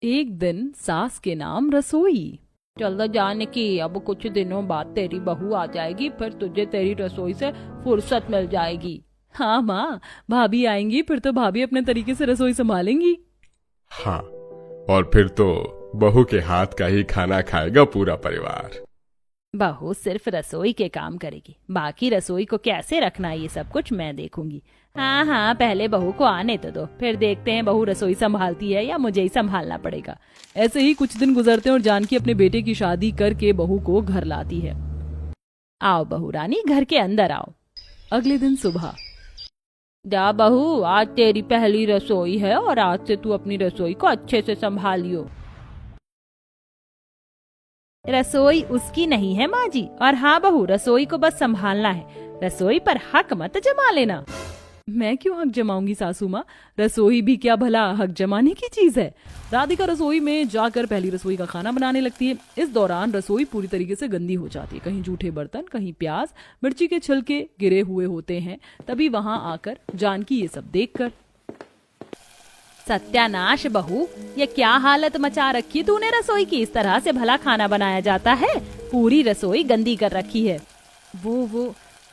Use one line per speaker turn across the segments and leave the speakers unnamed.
एक दिन सास के नाम रसोई। चल जाने की, अब कुछ दिनों बाद तेरी बहू आ जाएगी, फिर तुझे तेरी रसोई से फुर्सत मिल जाएगी। हाँ माँ, भाभी आएंगी फिर तो भाभी अपने तरीके से रसोई संभालेंगी।
हाँ, और फिर तो बहू के हाथ का ही खाना खाएगा पूरा परिवार।
बहू सिर्फ रसोई के काम करेगी, बाकी रसोई को कैसे रखना है ये सब कुछ मैं देखूंगी। हाँ हाँ, पहले बहू को आने तो दो, फिर देखते हैं बहू रसोई संभालती है या मुझे ही संभालना पड़ेगा। ऐसे ही कुछ दिन गुजरते हैं और जानकी अपने बेटे की शादी करके बहू को घर लाती है। आओ बहू रानी, घर के अंदर आओ। अगले दिन सुबह। जा बहू, आज तेरी पहली रसोई है और आज से तू अपनी रसोई को अच्छे से संभालियो। रसोई उसकी नहीं है माँ जी, और हाँ बहू, रसोई को बस संभालना है, रसोई पर हक मत जमा लेना। मैं क्यों हक जमाऊंगी सासू माँ, रसोई भी क्या भला हक जमाने की चीज है। राधिका रसोई में जाकर पहली रसोई का खाना बनाने लगती है। इस दौरान रसोई पूरी तरीके से गंदी हो जाती है, कहीं जूठे बर्तन, कहीं प्याज मिर्ची के छिलके गिरे हुए होते हैं। तभी वहां आकर जानकी ये सब देखकर, सत्यानाश बहू, ये क्या हालत मचा रखी तूने रसोई की, इस तरह से भला खाना बनाया जाता है, पूरी रसोई गंदी कर रखी है।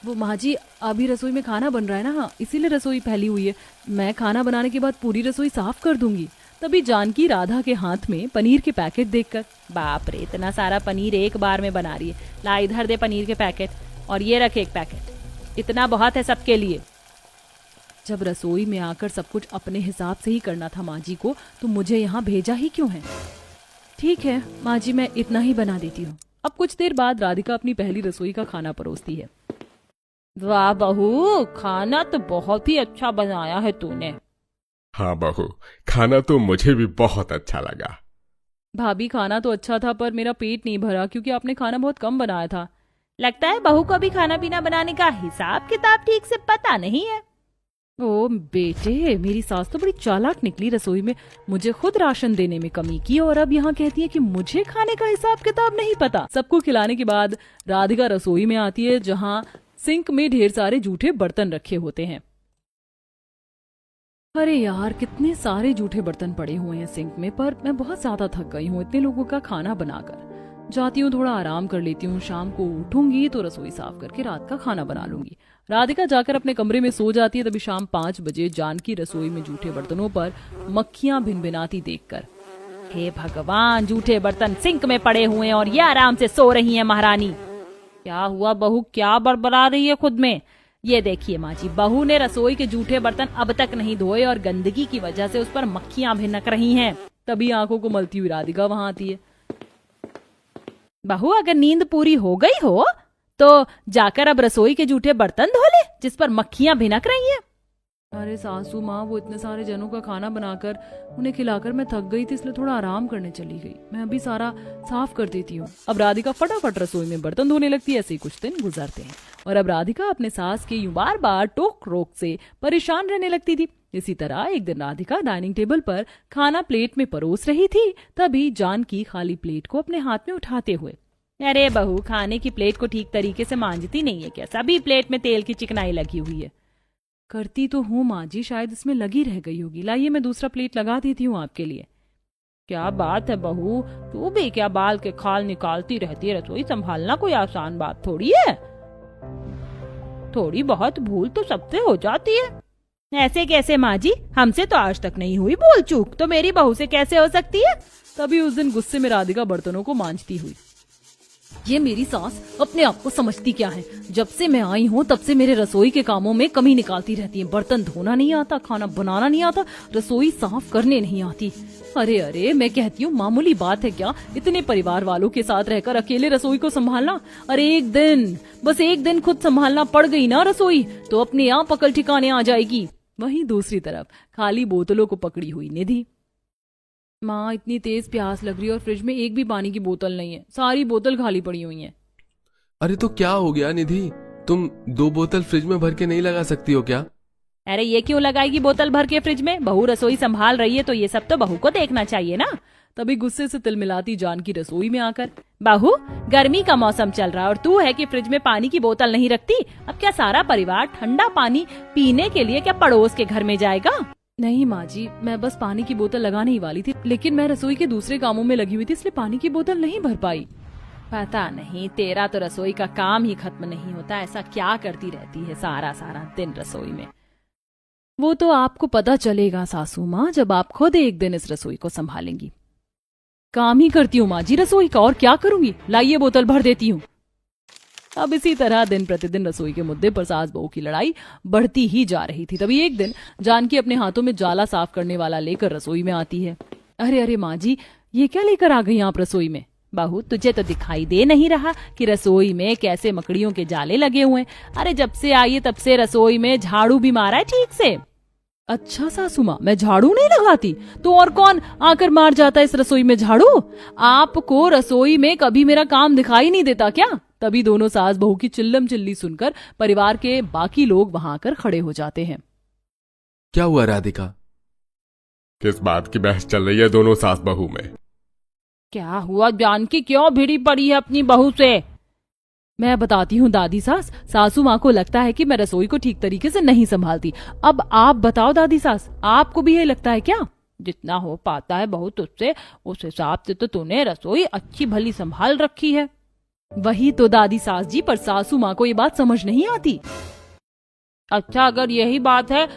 वो माँ जी, अभी रसोई में खाना बन रहा है ना, इसीलिए रसोई फैली हुई है, मैं खाना बनाने के बाद पूरी रसोई साफ कर दूंगी। तभी जानकी राधा के हाथ में पनीर के पैकेट देखकर, बाप रे, इतना सारा पनीर एक बार में बना रही है, ला इधर दे पनीर के पैकेट, और ये रख एक पैकेट, इतना बहुत है सबके लिए। जब रसोई में आकर सब कुछ अपने हिसाब से ही करना था माँ जी को, तो मुझे यहाँ भेजा ही क्यों है। ठीक है माँ जी, मैं इतना ही बना देती हूँ। अब कुछ देर बाद राधिका अपनी पहली रसोई का खाना परोसती है। वाह बहू, खाना तो बहुत ही अच्छा बनाया है तूने।
हाँ बहू, खाना तो मुझे भी बहुत अच्छा लगा।
भाभी, खाना तो अच्छा था पर मेरा पेट नहीं भरा क्योंकि आपने खाना बहुत कम बनाया था। लगता है बहू को भी खाना पीना बनाने का हिसाब किताब ठीक से पता नहीं है। ओ बेटे, मेरी सास तो बड़ी चालाक निकली, रसोई में मुझे खुद राशन देने में कमी की और अब यहाँ कहती है कि मुझे खाने का हिसाब किताब नहीं पता। सबको खिलाने के बाद राधिका रसोई में आती है, जहाँ सिंक में ढेर सारे जूठे बर्तन रखे होते हैं। अरे यार, कितने सारे जूठे बर्तन पड़े हुए हैं सिंक में, पर मैं बहुत ज्यादा थक गई हूँ इतने लोगों का खाना बनाकर। जाती हूँ, थोड़ा आराम कर लेती हूँ, शाम को उठूंगी तो रसोई साफ करके रात का खाना बना लूंगी। राधिका जाकर अपने कमरे में सो जाती है। तभी शाम 5 बजे जानकी रसोई में जूठे बर्तनों पर मक्खियां भिनभिनाती देखकर, हे भगवान, जूठे बर्तन सिंक में पड़े हुए हैं और ये आराम से सो रही है महारानी। क्या हुआ बहू, क्या बड़बड़ा रही है खुद में। ये देखिए माँ जी, बहू ने रसोई के जूठे बर्तन अब तक नहीं धोए और गंदगी की वजह से उस पर मक्खियां भिनक रही हैं। तभी आंखों को मलती हुई राधिका वहां आती है। बहू, अगर नींद पूरी हो गई हो तो जाकर अब रसोई के जूठे बर्तन धो ले जिस पर मक्खियां भिनक रही हैं। अरे सासू माँ, वो इतने सारे जनों का खाना बनाकर उन्हें खिलाकर मैं थक गई थी, इसलिए थोड़ा आराम करने चली गई, मैं अभी सारा साफ कर देती हूँ। अब राधिका फटाफट रसोई में बर्तन धोने लगती है। ऐसे ही कुछ दिन गुजरते हैं और अब राधिका अपने सास के यूं बार बार टोक रोक से परेशान रहने लगती थी। इसी तरह एक दिन राधिका डाइनिंग टेबल पर खाना प्लेट में परोस रही थी। तभी जानकी खाली प्लेट को अपने हाथ में उठाते हुए, अरे बहू, खाने की प्लेट को ठीक तरीके से मांजती नहीं है क्या, सभी प्लेट में तेल की चिकनाई लगी हुई है। करती तो हूँ माँ जी, शायद इसमें लगी रह गई होगी, लाइए मैं दूसरा प्लेट लगा देती हूँ आपके लिए। क्या बात है बहू, तू भी क्या बाल के खाल निकालती रहती है, रसोई संभालना कोई आसान बात थोड़ी है, थोड़ी बहुत भूल तो सबसे हो जाती है। ऐसे कैसे माँ जी, हमसे तो आज तक नहीं हुई भूल चूक, तो मेरी बहू से कैसे हो सकती है। तभी उस दिन गुस्से में राधिका बर्तनों को मांजती हुई, ये मेरी सास अपने आप को समझती क्या है, जब से मैं आई हूँ तब से मेरे रसोई के कामों में कमी निकालती रहती है, बर्तन धोना नहीं आता, खाना बनाना नहीं आता, रसोई साफ करने नहीं आती। अरे अरे, मैं कहती हूँ मामूली बात है क्या, इतने परिवार वालों के साथ रहकर अकेले रसोई को संभालना। अरे एक दिन, बस एक दिन खुद संभालना पड़ गई ना रसोई, तो अपने आप अकल ठिकाने आ जाएगी। वहीं दूसरी तरफ खाली बोतलों को पकड़ी हुई निधि, माँ, इतनी तेज प्यास लग रही है और फ्रिज में एक भी पानी की बोतल नहीं है, सारी बोतल खाली पड़ी हुई हैं।
अरे तो क्या हो गया निधि, तुम 2 बोतल फ्रिज में भर के नहीं लगा सकती हो क्या।
अरे ये क्यों लगाएगी बोतल भर के फ्रिज में, बहू रसोई संभाल रही है तो ये सब तो बहू को देखना चाहिए ना। तभी गुस्से से तिलमिलाती जानकी रसोई में आकर, बहू, गर्मी का मौसम चल रहा है और तू है कि फ्रिज में पानी की बोतल नहीं रखती, अब क्या सारा परिवार ठंडा पानी पीने के लिए क्या पड़ोस के घर में जाएगा। नहीं माँ जी, मैं बस पानी की बोतल लगाने ही वाली थी, लेकिन मैं रसोई के दूसरे कामों में लगी हुई थी, इसलिए पानी की बोतल नहीं भर पाई। पता नहीं, तेरा तो रसोई का काम ही खत्म नहीं होता, ऐसा क्या करती रहती है सारा सारा दिन रसोई में। वो तो आपको पता चलेगा सासू माँ, जब आप खुद एक दिन इस रसोई को संभालेंगी। काम ही करती हूँ माँ जी रसोई का, और क्या करूंगी, लाइए बोतल भर देती हूँ। अब इसी तरह दिन प्रतिदिन रसोई के मुद्दे पर सास बहू की लड़ाई बढ़ती ही जा रही थी। तभी एक दिन जानकी अपने हाथों में जाला साफ करने वाला लेकर रसोई में आती है। अरे अरे माँ जी, ये क्या लेकर आ गई आप रसोई में? बहू, तुझे तो दिखाई दे नहीं रहा कि रसोई में कैसे मकड़ियों के जाले लगे हुए हैं? अरे जब से आई है तब से रसोई में झाड़ू भी मारा है ठीक से? अच्छा सासू माँ, मैं झाड़ू नहीं लगाती तो और कौन आकर मार जाता है इस रसोई में झाड़ू? आपको रसोई में कभी मेरा काम दिखाई नहीं देता क्या? तभी दोनों सास बहू की चिल्लम चिल्ली सुनकर परिवार के बाकी लोग वहां आकर खड़े हो जाते हैं।
क्या हुआ राधिका?
किस बात की बहस चल रही है दोनों सास बहू में?
क्या हुआ जानकी, क्यों भिड़ी पड़ी है अपनी बहू से? मैं बताती हूँ दादी सास, सासू माँ को लगता है कि मैं रसोई को ठीक तरीके से नहीं संभालती। अब आप बताओ दादी सास, आपको भी यही लगता है क्या? जितना हो पाता है बहू तुझसे, उस हिसाब से तो तूने रसोई अच्छी भली संभाल रखी है। वही तो दादी सास जी, पर सासू माँ को ये बात समझ नहीं आती। अच्छा, अगर यही बात है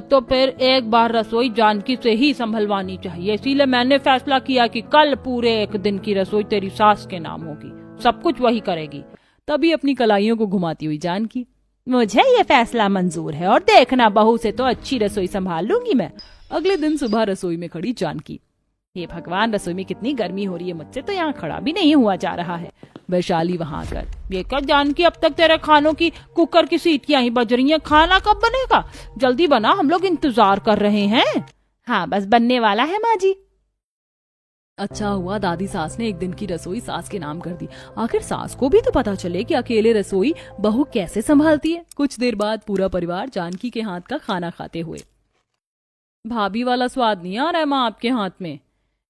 तो फिर एक बार रसोई जानकी से ही संभलवानी चाहिए। इसीलिए मैंने फैसला किया कि कल पूरे एक दिन की रसोई तेरी सास के नाम होगी, सब कुछ वही करेगी। तभी अपनी कलाइयों को घुमाती हुई जानकी, मुझे ये फैसला मंजूर है, और देखना बहू से तो अच्छी रसोई संभाल लूंगी मैं। अगले दिन सुबह रसोई में खड़ी जानकी, हे भगवान, रसोई में कितनी गर्मी हो रही है, मुझसे तो यहाँ खड़ा भी नहीं हुआ जा रहा है। वैशाली वहां आकर, ये क्या जानकी, अब तक तेरे खानों की कुकर की सीटियां ही बज रही हैं, खाना कब बनेगा? जल्दी बना, हम लोग इंतजार कर रहे हैं। हाँ बस बनने वाला है माँ जी। अच्छा हुआ दादी सास ने एक दिन की रसोई सास के नाम कर दी, आखिर सास को भी तो पता चले कि अकेले रसोई बहू कैसे संभालती है। कुछ देर बाद पूरा परिवार जानकी के हाथ का खाना खाते हुए, भाभी वाला स्वाद नहीं आ रहा है माँ आपके हाथ में।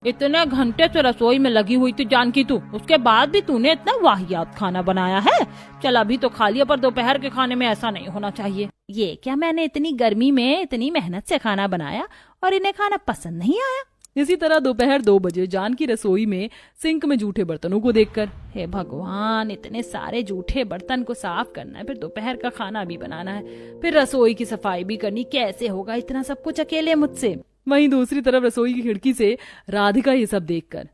इतने घंटे से रसोई में लगी हुई थी जानकी तू, उसके बाद भी तूने इतना वाहियात खाना बनाया है। चल अभी तो खा लिया, पर दोपहर के खाने में ऐसा नहीं होना चाहिए। ये क्या, मैंने इतनी गर्मी में इतनी मेहनत से खाना बनाया और इन्हें खाना पसंद नहीं आया? इसी तरह दोपहर 2 बजे जानकी रसोई में सिंक में जूठे बर्तनों को देखकर, हे भगवान, इतने सारे जूठे बर्तन को साफ करना है, फिर दोपहर का खाना भी बनाना है, फिर रसोई की सफाई भी करनी, कैसे होगा इतना सब कुछ अकेले मुझसे? वहीं दूसरी तरफ रसोई की खिड़की से राधिका ये सब देखकर,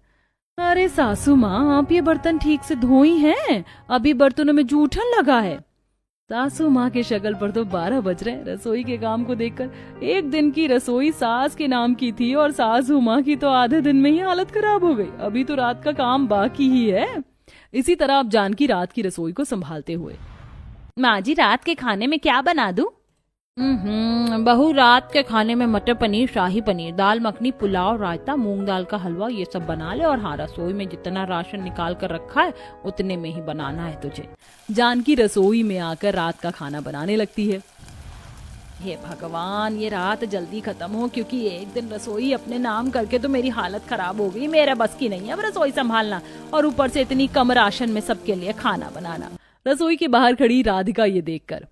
अरे सासू माँ, आप ये बर्तन ठीक से धोई हैं? अभी बर्तनों में जूठन लगा है। सासू माँ के शक्ल पर तो 12 बज रहे। रसोई के काम को देखकर, एक दिन की रसोई सास के नाम की थी और सासू माँ की तो आधे दिन में ही हालत खराब हो गई, अभी तो रात का काम बाकी ही है। इसी तरह अब जानकी रात की रसोई को संभालते हुए, माँ जी रात के खाने में क्या बना दूं? बहू, रात के खाने में मटर पनीर, शाही पनीर, दाल मखनी, पुलाव, रायता, मूंग दाल का हलवा, ये सब बना ले। और हाँ, रसोई में जितना राशन निकाल कर रखा है उतने में ही बनाना है तुझे। जानकी रसोई में आकर रात का खाना बनाने लगती है। हे भगवान, ये रात जल्दी खत्म हो, क्योंकि एक दिन रसोई अपने नाम करके तो मेरी हालत खराब हो गई। मेरा बस की नहीं है अब रसोई संभालना, और ऊपर से इतनी कम राशन में सबके लिए खाना बनाना। रसोई के बाहर खड़ी राधिका ये देखकर,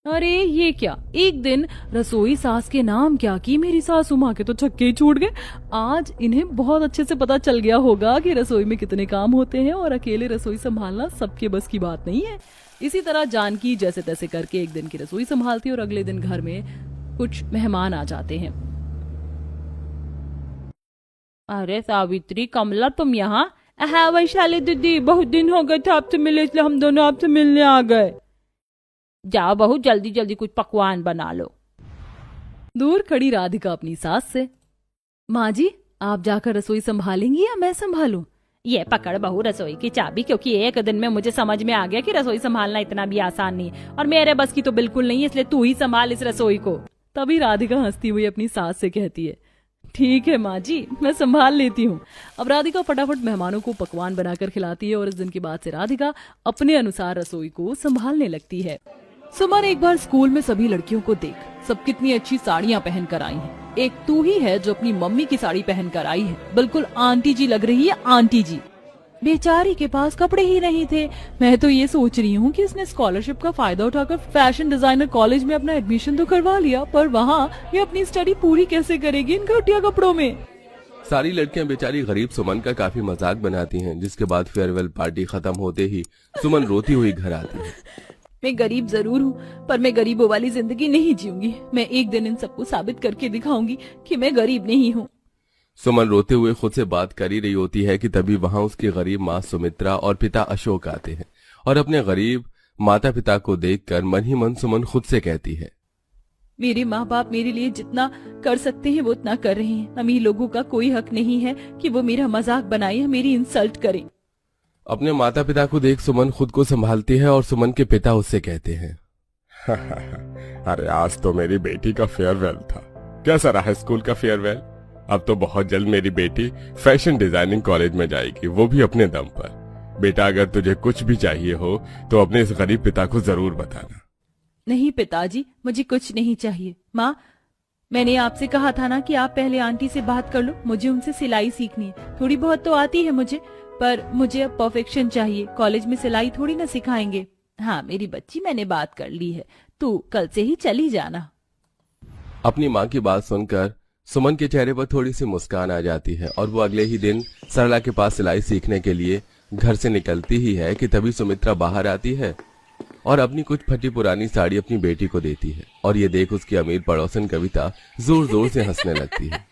अरे ये क्या, एक दिन रसोई सास के नाम क्या की मेरी सासू माँ के तो छक्के ही छूट गए। आज इन्हें बहुत अच्छे से पता चल गया होगा कि रसोई में कितने काम होते हैं और अकेले रसोई संभालना सबके बस की बात नहीं है। इसी तरह जानकी जैसे तैसे करके एक दिन की रसोई संभालती और अगले दिन घर में कुछ मेहमान आ जाते हैं। अरे सावित्री, कमला, तुम यहाँ? हाँ वैशाली दीदी, बहुत दिन हो गए थे आपसे मिले, इसलिए हम दोनों आपसे मिलने आ गए। जाओ बहू, जल्दी जल्दी कुछ पकवान बना लो। दूर खड़ी राधिका अपनी सास से, माँ जी आप जाकर रसोई संभालेंगी या मैं संभालूं? ये पकड़ बहू रसोई की चाबी, क्योंकि एक दिन में मुझे समझ में आ गया कि रसोई संभालना इतना भी आसान नहीं, और मेरे बस की तो बिल्कुल नहीं है, इसलिए तू ही संभाल इस रसोई को। तभी राधिका हंसती हुई अपनी सास से कहती है, ठीक है माँ जी, मैं संभाल लेती हूँ। अब राधिका फटाफट मेहमानों को पकवान बनाकर खिलाती है और इस दिन के बाद से राधिका अपने अनुसार रसोई को संभालने लगती है। सुमन एक बार स्कूल में सभी लड़कियों को देख, सब कितनी अच्छी साड़ियां पहन कर आई हैं। एक तू ही है जो अपनी मम्मी की साड़ी पहन कर आई है, बिल्कुल आंटी जी लग रही है, आंटी जी। बेचारी के पास कपड़े ही नहीं थे। मैं तो ये सोच रही हूँ कि इसने स्कॉलरशिप का फायदा उठाकर फैशन डिजाइनर कॉलेज में अपना एडमिशन तो करवा लिया, पर वहाँ ये अपनी स्टडी पूरी कैसे करेगी इन घटिया कपड़ों में।
सारी लड़कियां बेचारी गरीब सुमन का काफी मजाक बनाती हैं, जिसके बाद फेयरवेल पार्टी खत्म होते ही सुमन रोती हुई घर आती है।
मैं गरीब जरूर हूँ, पर मैं गरीबों वाली जिंदगी नहीं जीऊंगी। मैं एक दिन इन सबको साबित करके दिखाऊंगी कि मैं गरीब नहीं हूँ।
सुमन रोते हुए खुद से बात कर ही रही होती है कि तभी वहां उसकी गरीब माँ सुमित्रा और पिता अशोक आते हैं और अपने गरीब माता पिता को देखकर मन ही मन सुमन खुद से कहती है,
मेरे माँ बाप मेरे लिए जितना कर सकते हैं वो उतना कर रहे हैं। अमीर लोगों का कोई हक नहीं है कि वो मेरा मजाक बनाए या मेरी इंसल्ट करें।
अपने माता पिता को देख सुमन खुद को संभालती है और सुमन के पिता उससे कहते हैं,
अरे आज तो मेरी बेटी का फेयरवेल था। कैसा रहा स्कूल का फेयरवेल? अब तो बहुत जल्द मेरी बेटी फैशन डिजाइनिंग कॉलेज में जाएगी, वो भी अपने दम पर। बेटा अगर तुझे कुछ भी चाहिए हो तो अपने इस गरीब पिता को जरूर बताना।
नहीं पिताजी, मुझे कुछ नहीं चाहिए। माँ, मैंने आपसे कहा था ना कि आप पहले आंटी से बात कर लो। मुझे उनसे सिलाई सीखनी है। थोड़ी बहुत तो आती है मुझे, पर मुझे अब परफेक्शन चाहिए। कॉलेज में सिलाई थोड़ी ना सिखाएंगे। हाँ मेरी बच्ची, मैंने बात कर ली है, तू कल से ही चली जाना।
अपनी माँ की बात सुनकर सुमन के चेहरे पर थोड़ी सी मुस्कान आ जाती है और वो अगले ही दिन सरला के पास सिलाई सीखने के लिए घर से निकलती ही है कि तभी सुमित्रा बाहर आती है और अपनी कुछ फटी पुरानी साड़ी अपनी बेटी को देती है। और ये देख उसकी अमीर पड़ोसन कविता जोर जोर से हंसने लगती है।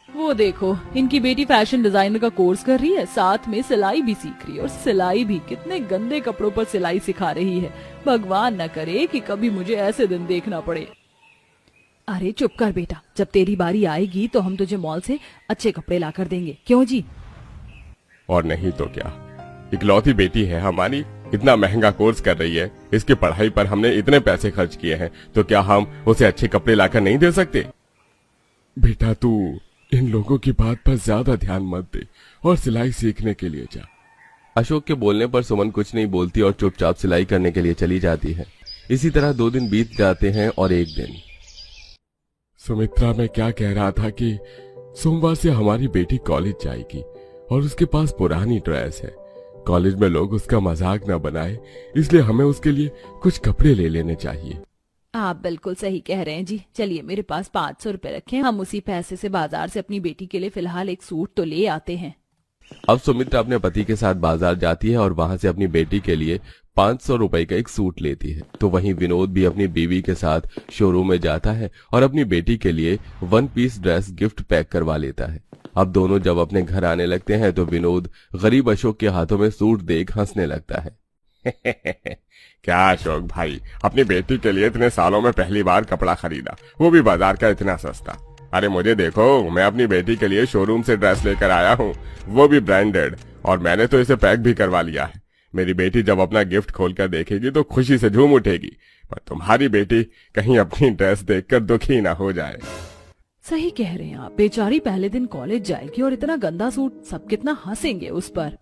वो देखो, इनकी बेटी फैशन डिजाइनर का कोर्स कर रही है, साथ में सिलाई भी सीख रही है, और सिलाई भी कितने गंदे कपड़ों पर सिलाई सिखा रही है। भगवान न करे कि कभी मुझे ऐसे दिन देखना पड़े। अरे चुप कर बेटा, जब तेरी बारी आएगी तो हम तुझे मॉल से अच्छे कपड़े ला कर देंगे, क्यों जी?
और नहीं तो क्या, इकलौती बेटी है हमारी, इतना महंगा कोर्स कर रही है, इसकी पढ़ाई पर हमने इतने पैसे खर्च किए हैं, तो क्या हम उसे अच्छे कपड़े लाकर नहीं दे सकते? बेटा तू इन लोगों की बात पर ज्यादा ध्यान मत दे और सिलाई सीखने के लिए जा।
अशोक के बोलने पर सुमन कुछ नहीं बोलती और चुपचाप सिलाई करने के लिए चली जाती है। इसी तरह 2 दिन बीत जाते हैं और एक दिन।
सुमित्रा, मैं क्या कह रहा था कि सोमवार से हमारी बेटी कॉलेज जाएगी और उसके पास पुरानी ड्रेस है। कॉलेज में लोग उसका मजाक न बनाए, इसलिए हमें उसके लिए कुछ कपड़े ले लेने चाहिए।
आप बिल्कुल सही कह रहे हैं जी। चलिए मेरे पास 500 रुपए रखें, हम उसी पैसे से बाजार से अपनी बेटी के लिए फिलहाल एक सूट तो ले आते हैं।
अब सुमित्रा अपने पति के साथ बाजार जाती है और वहां से अपनी बेटी के लिए 500 रुपए का एक सूट लेती है। तो वहीं विनोद भी अपनी बीवी के साथ शोरूम में जाता है और अपनी बेटी के लिए 1 पीस ड्रेस गिफ्ट पैक करवा लेता है। अब दोनों जब अपने घर आने लगते हैं तो विनोद गरीब अशोक के हाथों में सूट देख हंसने लगता है।
क्या अशोक भाई, अपनी बेटी के लिए इतने सालों में पहली बार कपड़ा खरीदा, वो भी बाजार का इतना सस्ता। अरे मुझे देखो, मैं अपनी बेटी के लिए शोरूम से ड्रेस लेकर आया हूँ, वो भी ब्रांडेड, और मैंने तो इसे पैक भी करवा लिया है। मेरी बेटी जब अपना गिफ्ट खोलकर देखेगी तो खुशी से झूम उठेगी, पर तुम्हारी बेटी कहीं अपनी ड्रेस देखकर दुखी ना हो जाए।
सही कह रहे हैं आप, बेचारी पहले दिन कॉलेज जाएगी और इतना गंदा सूट, सब कितना हंसेंगे उस पर।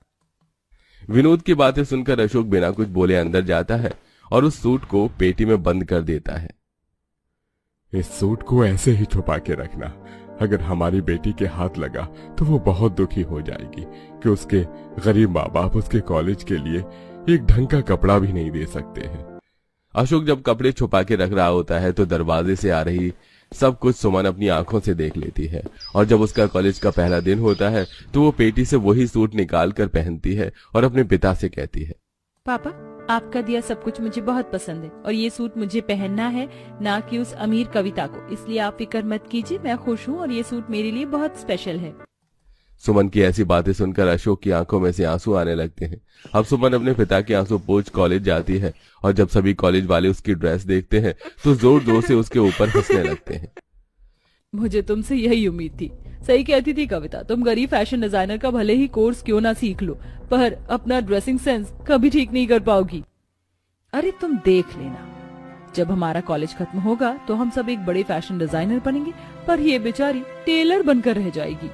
विनोद की बातें सुनकर अशोक बिना कुछ बोले अंदर जाता है और उस सूट को पेटी में बंद कर देता है।
इस सूट को ऐसे ही छुपा के रखना, अगर हमारी बेटी के हाथ लगा तो वो बहुत दुखी हो जाएगी कि उसके गरीब माँ बाप उसके कॉलेज के लिए एक ढंग का कपड़ा भी नहीं दे सकते हैं।
अशोक जब कपड़े छुपा के रख रहा होता है तो दरवाजे से आ रही सब कुछ सुमन अपनी आंखों से देख लेती है और जब उसका कॉलेज का पहला दिन होता है तो वो पेटी से वही सूट निकाल कर पहनती है और अपने पिता से कहती है,
पापा, आपका दिया सब कुछ मुझे बहुत पसंद है और ये सूट मुझे पहनना है, ना कि उस अमीर कविता को, इसलिए आप फिक्र मत कीजिए, मैं खुश हूँ और ये सूट मेरे लिए बहुत स्पेशल है।
सुमन की ऐसी बातें सुनकर अशोक की आंखों में से आंसू आने लगते हैं। अब सुमन अपने पिता के आंसू पोंछ कॉलेज जाती है और जब सभी कॉलेज वाले उसकी ड्रेस देखते हैं तो जोर जोर से उसके ऊपर हंसने लगते हैं।
मुझे तुमसे यही उम्मीद थी। सही कहती थी कविता, तुम गरीब फैशन डिजाइनर का भले ही कोर्स क्यों ना सीख लो, पर अपना ड्रेसिंग सेंस कभी ठीक नहीं कर पाओगी। अरे तुम देख लेना, जब हमारा कॉलेज खत्म होगा तो हम सब एक बड़े फैशन डिजाइनर बनेंगे, पर ये बेचारी टेलर बनकर रह जाएगी।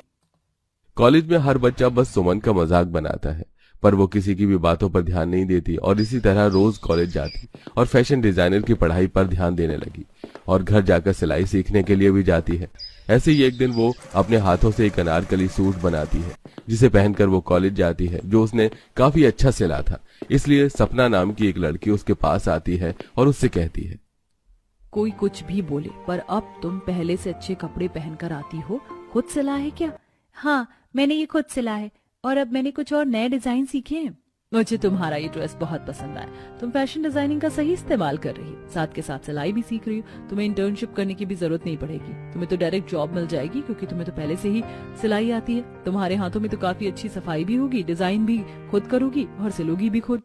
कॉलेज में हर बच्चा बस सुमन का मजाक बनाता है, पर वो किसी की भी बातों पर ध्यान नहीं देती और इसी तरह रोज कॉलेज जाती और फैशन डिजाइनर की पढ़ाई पर ध्यान देने लगी और घर जाकर सिलाई सीखने के लिए भी जाती है। ऐसे ही एक दिन वो अपने हाथों से एक अनारकली सूट बनाती है जिसे पहनकर वो कॉलेज जाती है, जो उसने काफी अच्छा सिला था। इसलिए सपना नाम की एक लड़की उसके पास आती है और उससे कहती है,
कोई कुछ भी बोले, पर अब तुम पहले से अच्छे कपड़े पहनकर आती हो। खुद सिला है क्या? हाँ, मैंने ये खुद सिला है, और अब मैंने कुछ और नए डिजाइन सीखे हैं। मुझे तुम्हारा ये ड्रेस बहुत पसंद आया। तुम फैशन डिजाइनिंग का सही इस्तेमाल कर रही हो, साथ के साथ सिलाई भी सीख रही हो। तुम्हें इंटर्नशिप करने की भी जरूरत नहीं पड़ेगी, तुम्हें तो डायरेक्ट जॉब मिल जाएगी, क्योंकि तुम्हें तो पहले से ही सिलाई आती है। तुम्हारे हाथों में तो काफी अच्छी सफाई भी होगी, डिजाइन भी खुद करोगी और सिलोगी भी खुद।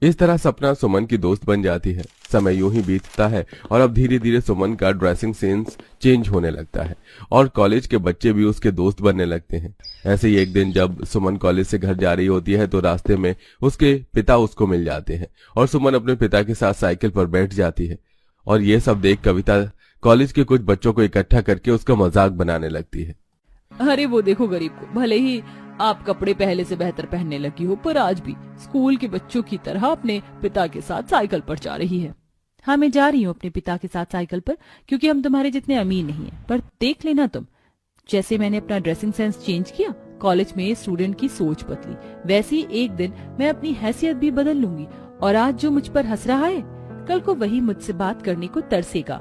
इस तरह सपना सुमन की दोस्त बन जाती है। समय यूं ही बीतता है और अब धीरे धीरे सुमन का ड्रेसिंग सेंस चेंज होने लगता है और कॉलेज के बच्चे भी उसके दोस्त बनने लगते हैं। ऐसे ही एक दिन जब सुमन कॉलेज से घर जा रही होती है तो रास्ते में उसके पिता उसको मिल जाते हैं और सुमन अपने पिता के साथ साइकिल पर बैठ जाती है। और ये सब देख कविता कॉलेज के कुछ बच्चों को इकट्ठा करके उसका मजाक बनाने लगती है।
अरे वो देखो गरीब को, भले ही आप कपड़े पहले से बेहतर पहनने लगी हो, पर आज भी स्कूल के बच्चों की तरह अपने पिता के साथ साइकिल पर जा रही है। हाँ, मैं जा रही हूँ अपने पिता के साथ साइकिल पर, क्योंकि हम तुम्हारे जितने अमीर नहीं हैं। पर देख लेना तुम, जैसे मैंने अपना ड्रेसिंग सेंस चेंज किया, कॉलेज में स्टूडेंट की सोच बदली, वैसे ही एक दिन मैं अपनी हैसियत भी बदल लूंगी। और आज जो मुझ पर हंस रहा है, कल को वही मुझसे बात करने को तरसेगा।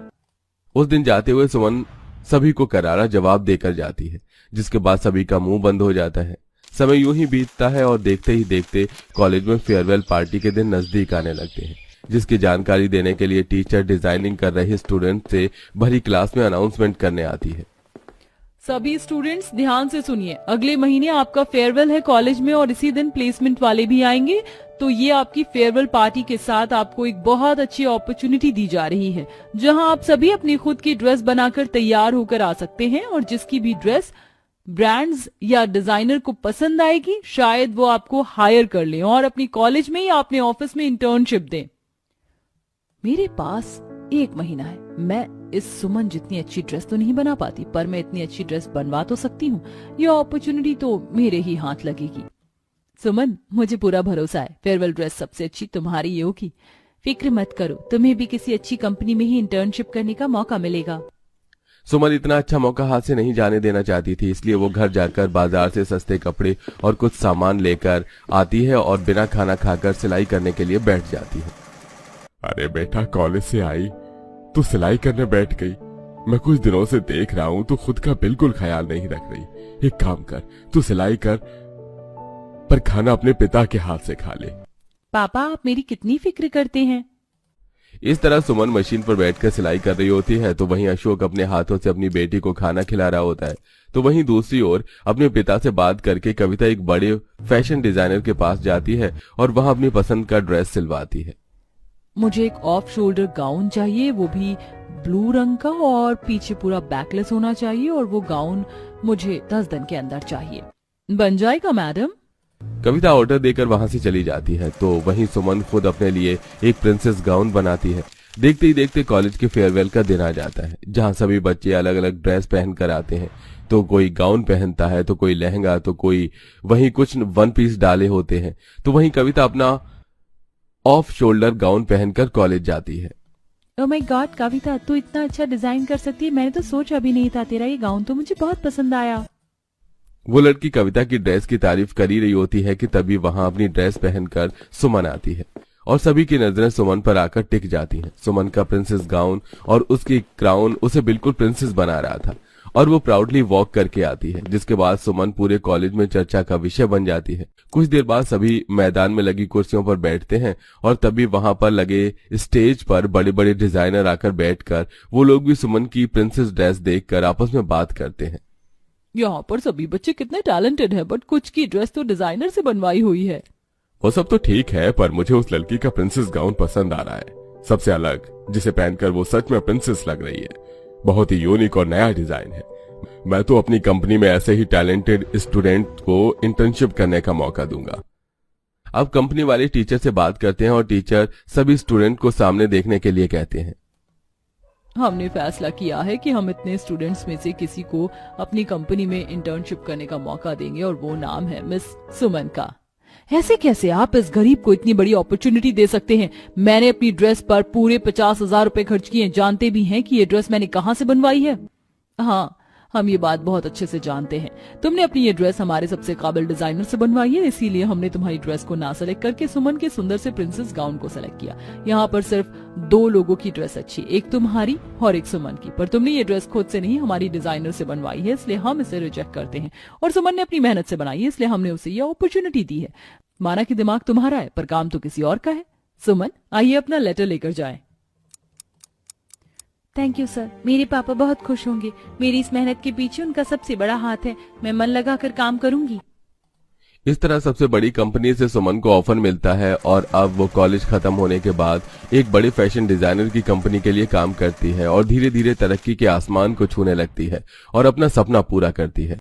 उस दिन जाते हुए सुमन सभी को करारा जवाब देकर जाती है, जिसके बाद सभी का मुंह बंद हो जाता है। समय यूं ही बीतता है और देखते ही देखते कॉलेज में फेयरवेल पार्टी के दिन नजदीक आने लगते हैं, जिसकी जानकारी देने के लिए टीचर डिजाइनिंग कर रहे स्टूडेंट से भरी क्लास में अनाउंसमेंट करने आती है।
सभी स्टूडेंट्स ध्यान से सुनिए, अगले महीने आपका फेयरवेल है कॉलेज में, और इसी दिन प्लेसमेंट वाले भी आएंगे। तो ये आपकी फेयरवेल पार्टी के साथ आपको एक बहुत अच्छी अपॉर्चुनिटी दी जा रही है, जहां आप सभी अपनी खुद की ड्रेस बनाकर तैयार होकर आ सकते हैं, और जिसकी भी ड्रेस ब्रांड्स या डिजाइनर को पसंद आएगी, शायद वो आपको हायर कर लें और अपनी कॉलेज में या अपने ऑफिस में इंटर्नशिप दें। मेरे पास 1 महीना है। मैं इस सुमन जितनी अच्छी ड्रेस तो नहीं बना पाती, पर मैं इतनी अच्छी ड्रेस बनवा तो सकती हूँ। ये अपॉर्चुनिटी तो मेरे ही हाथ लगेगी। सुमन, मुझे पूरा भरोसा है, फेयरवेल ड्रेस सबसे अच्छी तुम्हारी ये होगी। फिक्र मत करो, तुम्हें भी किसी अच्छी कंपनी में ही इंटर्नशिप करने का मौका मिलेगा।
सुमन इतना अच्छा मौका हाथ से नहीं जाने देना चाहती थी, इसलिए वो घर जाकर बाजार से सस्ते कपड़े और कुछ सामान लेकर आती है और बिना खाना खाकर सिलाई करने के लिए बैठ जाती है।
अरे बेटा, कॉलेज से आई तू सिलाई करने बैठ गई। मैं कुछ दिनों से देख रहा हूँ तू खुद का बिल्कुल ख्याल नहीं रख रही। एक काम कर, तू सिलाई कर, पर खाना अपने पिता के हाथ से खा ले।
पापा, आप मेरी कितनी फिक्र करते हैं।
इस तरह सुमन मशीन पर बैठकर सिलाई कर रही होती है तो वहीं अशोक अपने हाथों से अपनी बेटी को खाना खिला रहा होता है। तो वहीं दूसरी ओर अपने पिता से बात करके कविता एक बड़े फैशन डिजाइनर के पास जाती है और वहां अपनी पसंद का ड्रेस सिलवाती है।
मुझे एक ऑफ शोल्डर गाउन चाहिए, वो भी ब्लू रंग का, और पीछे पूरा बैकलेस होना चाहिए, और वो गाउन मुझे 10 दिन के अंदर चाहिए। बन जाएगा मैडम?
कविता ऑर्डर देकर वहां से चली जाती है। तो वहीं सुमन खुद अपने लिए एक प्रिंसेस गाउन बनाती है। देखते ही देखते कॉलेज के फेयरवेल का दिन आ जाता है, जहां सभी बच्चे अलग अलग ड्रेस पहनकर आते हैं। तो कोई गाउन पहनता है, तो कोई लहंगा, तो कोई वहीं कुछ 1 पीस डाले होते हैं। तो वहीं कविता अपना ऑफ शोल्डर गाउन पहनकर कॉलेज जाती है।
ओह माय गॉड कविता, तू इतना अच्छा डिजाइन कर सकती है, मैंने तो सोचा भी नहीं था। तेरा ये गाउन तो मुझे बहुत पसंद आया।
वो लड़की कविता की ड्रेस की तारीफ कर ही रही होती है कि तभी वहां अपनी ड्रेस पहनकर सुमन आती है और सभी की नजरें सुमन पर आकर टिक जाती हैं। सुमन का प्रिंसेस गाउन और उसकी क्राउन उसे बिल्कुल प्रिंसेस बना रहा था और वो प्राउडली वॉक करके आती है, जिसके बाद सुमन पूरे कॉलेज में चर्चा का विषय बन जाती है। कुछ देर बाद सभी मैदान में लगी कुर्सियों पर बैठते हैं और तभी वहां पर लगे स्टेज पर बड़े बड़े डिजाइनर आकर बैठकर वो लोग भी सुमन की प्रिंसेस ड्रेस देखकर आपस में बात करते हैं।
यहाँ पर सभी बच्चे कितने टैलेंटेड हैं, बट कुछ की ड्रेस तो डिजाइनर से बनवाई हुई है।
वो सब तो ठीक है, पर मुझे उस लड़की का प्रिंसेस गाउन पसंद आ रहा है, सबसे अलग, जिसे पहनकर वो सच में प्रिंसेस लग रही है। बहुत ही यूनिक और नया डिजाइन है। मैं तो अपनी कंपनी में ऐसे ही टैलेंटेड स्टूडेंट को इंटर्नशिप करने का मौका दूंगा।
अब कंपनी वाले टीचर से बात करते हैं और टीचर सभी स्टूडेंट को सामने देखने के लिए कहते हैं।
हमने फैसला किया है कि हम इतने स्टूडेंट्स में से किसी को अपनी कंपनी में इंटर्नशिप करने का मौका देंगे और वो नाम है मिस सुमन का। ऐसे कैसे आप इस गरीब को इतनी बड़ी अपॉर्चुनिटी दे सकते हैं? मैंने अपनी ड्रेस पर पूरे 50,000 रुपए खर्च किए। जानते भी हैं कि ये ड्रेस मैंने कहाँ से बनवाई है? हाँ, हम ये बात बहुत अच्छे से जानते हैं। तुमने अपनी ये ड्रेस हमारे सबसे काबिल डिजाइनर से बनवाई है, इसीलिए हमने तुम्हारी ड्रेस को ना सेलेक्ट करके सुमन के सुंदर से प्रिंसेस गाउन को सेलेक्ट किया। यहाँ पर सिर्फ 2 लोगों की ड्रेस अच्छी, एक तुम्हारी और एक सुमन की, पर तुमने ये ड्रेस खुद से नहीं हमारी डिजाइनर से बनवाई है, इसलिए हम इसे रिजेक्ट करते हैं। और सुमन ने अपनी मेहनत से बनाई है, इसलिए हमने उसे ये अपॉर्चुनिटी दी है। माना कि दिमाग तुम्हारा है पर काम तो किसी और का है। सुमन, आइए अपना लेटर लेकर जाएं।
थैंक यू सर, मेरे पापा बहुत खुश होंगे। मेरी इस मेहनत के पीछे उनका सबसे बड़ा हाथ है। मैं मन लगाकर काम करूंगी।
इस तरह सबसे बड़ी कंपनी से सुमन को ऑफर मिलता है और अब वो कॉलेज खत्म होने के बाद एक बड़े फैशन डिजाइनर की कंपनी के लिए काम करती है और धीरे धीरे तरक्की के आसमान को छूने लगती है और अपना सपना पूरा करती है।